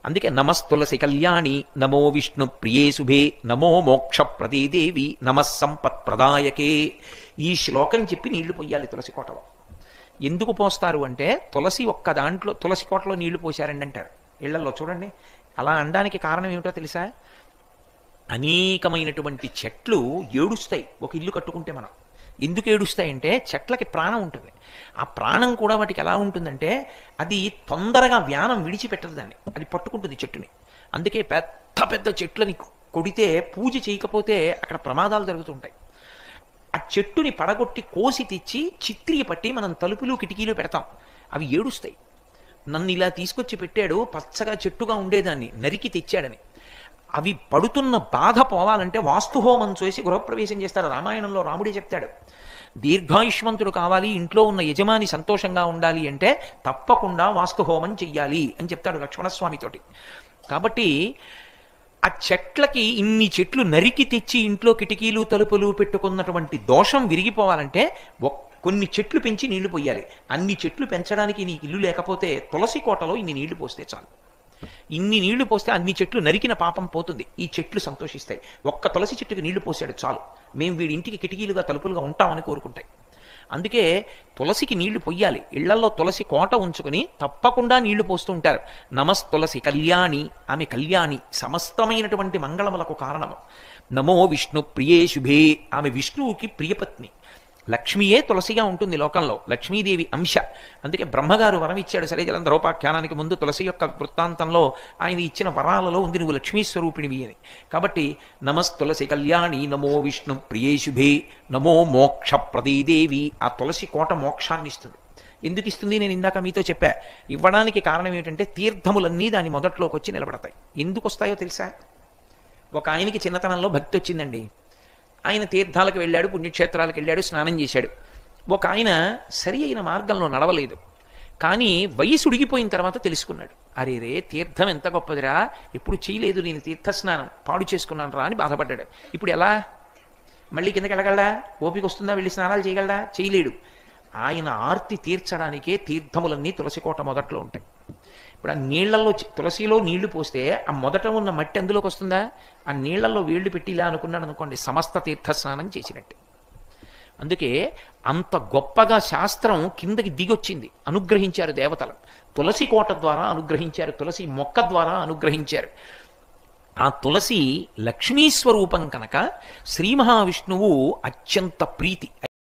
అందుకే నమస్తులసి కళ్యాణి, నమో విష్ణు ప్రియే శుభే, నమో మోక్ష ప్రదీదేవి, నమః సంపత్ ప్రదాయకే. ఈ శ్లోకం చెప్పి నీళ్లు పొయ్యాలి తులసి కోటలో. ఎందుకు పోస్తారు అంటే తులసి ఒక్క దాంట్లో తులసి కోటలో నీళ్లు పోశారండి అంటారు ఇళ్లలో. చూడండి, అలా అనడానికి కారణం ఏమిటో తెలుసా? అనేకమైనటువంటి చెట్లు ఏడుస్తాయి ఒక ఇల్లు కట్టుకుంటే. మనం ఎందుకు ఏడుస్తాయంటే చెట్లకి ప్రాణం ఉంటుంది. ఆ ప్రాణం కూడా వాటికి ఎలా ఉంటుందంటే అది తొందరగా వ్యానం విడిచిపెట్టదు దాన్ని, అది పట్టుకుంటుంది చెట్టుని. అందుకే పెద్ద పెద్ద చెట్లని కొడితే పూజ చేయకపోతే అక్కడ ప్రమాదాలు జరుగుతుంటాయి. ఆ చెట్టుని పడగొట్టి కోసి తెచ్చి చిత్రీ పట్టి మనం తలుపులు కిటికీలు పెడతాం, అవి ఏడుస్తాయి. నన్ను ఇలా తీసుకొచ్చి పెట్టాడు, పచ్చగా చెట్టుగా ఉండేదాన్ని నరికి తెచ్చాడని. అవి పడుతున్న బాధ పోవాలంటే వాస్తుహోమం చేసి గృహప్రవేశం చేస్తారు. రామాయణంలో రాముడే చెప్తాడు, దీర్ఘాయుష్మంతుడు కావాలి, ఇంట్లో ఉన్న యజమాని సంతోషంగా ఉండాలి అంటే తప్పకుండా వాస్తుహోమం చెయ్యాలి అని చెప్తాడు లక్ష్మణస్వామితోటి. కాబట్టి ఆ చెట్లకి ఇన్ని చెట్లు నరికి తెచ్చి ఇంట్లో కిటికీలు తలుపులు పెట్టుకున్నటువంటి దోషం విరిగిపోవాలంటే కొన్ని చెట్లు పెంచి నీళ్లు పోయాలి. అన్ని చెట్లు పెంచడానికి నీకు ఇల్లు లేకపోతే తులసి కోటలో ఇన్ని నీళ్లు పోస్తే చాలు. ఇన్ని నీళ్లు పోస్తే అన్ని చెట్లు నరికిన పాపం పోతుంది, ఈ చెట్లు సంతోషిస్తాయి. ఒక్క తులసి చెట్టుకి నీళ్లు పోసాడు చాలు, మేము వీడి ఇంటికి కిటికీలుగా తలుపులుగా ఉంటామని కోరుకుంటాయి. అందుకే తులసికి నీళ్లు పొయ్యాలి. ఇళ్లలో తులసి కోట ఉంచుకుని తప్పకుండా నీళ్లు పోస్తూ ఉంటారు. నమస్తులసి కళ్యాణి, ఆమె కళ్యాణి, సమస్తమైనటువంటి మంగళములకు కారణము. నమో విష్ణు ప్రియే శుభే, ఆమె విష్ణువుకి ప్రియపత్ని. లక్ష్మీయే తులసిగా ఉంటుంది లోకంలో, లక్ష్మీదేవి అంశ. అందుకే బ్రహ్మగారు వరం ఇచ్చాడు సరేజలంధ్రోపాఖ్యానానికి ముందు. తులసి యొక్క వృత్తాంతంలో ఆయన ఇచ్చిన వరాలలో ఉంది నువ్వు లక్ష్మీ స్వరూపిణివి అని. కాబట్టి నమస్తులసి కళ్యాణి, నమో విష్ణు ప్రియే శుభే, నమో మోక్ష ప్రదీదేవి. ఆ తులసి కోట మోక్షాన్ని ఇస్తుంది. ఎందుకు ఇస్తుంది నేను ఇందాక మీతో చెప్పా. ఇవ్వడానికి కారణం ఏంటంటే తీర్థములన్నీ దాని మొదట్లోకి వచ్చి నిలబడతాయి. ఎందుకు వస్తాయో తెలుసా? ఒక ఆయనకి చిన్నతనంలో భక్తి వచ్చిందండి. ఆయన తీర్థాలకు వెళ్ళాడు, పుణ్యక్షేత్రాలకు వెళ్ళాడు, స్నానం చేశాడు. ఒక ఆయన సరి అయిన మార్గంలో నడవలేదు. కానీ వయసు ఉడిగిపోయిన తర్వాత తెలుసుకున్నాడు, అరే రే తీర్థం ఎంత గొప్పదిరా, ఎప్పుడు చేయలేదు నేను తీర్థస్నానం, పాడు చేసుకున్నాను రా అని బాధపడ్డాడు. ఇప్పుడు ఎలా మళ్ళీ కిందకి వెళ్ళగలడా? ఓపిక వస్తుందా? వెళ్ళి స్నానాలు చేయగలడా? చేయలేడు. ఆయన ఆర్తి తీర్చడానికే తీర్థములన్నీ తులసికోట మొదట్లో ఉంటాయి. ఇప్పుడు ఆ నీళ్లలో తులసిలో నీళ్లు పోస్తే ఆ మొదట ఉన్న మట్టి అందులోకి వస్తుందా? ఆ నీళ్లలో వేళ్లు పెట్టి ఇలా అనుకున్నాడు అనుకోండి, సమస్త తీర్థస్నానం చేసినట్టే. అందుకే అంత గొప్పగా శాస్త్రం కిందకి దిగొచ్చింది, అనుగ్రహించారు దేవతలు. తులసి కోట ద్వారా అనుగ్రహించారు, తులసి మొక్క ద్వారా అనుగ్రహించారు. ఆ తులసి లక్ష్మీ స్వరూపం కనుక శ్రీ మహావిష్ణువు అత్యంత ప్రీతి.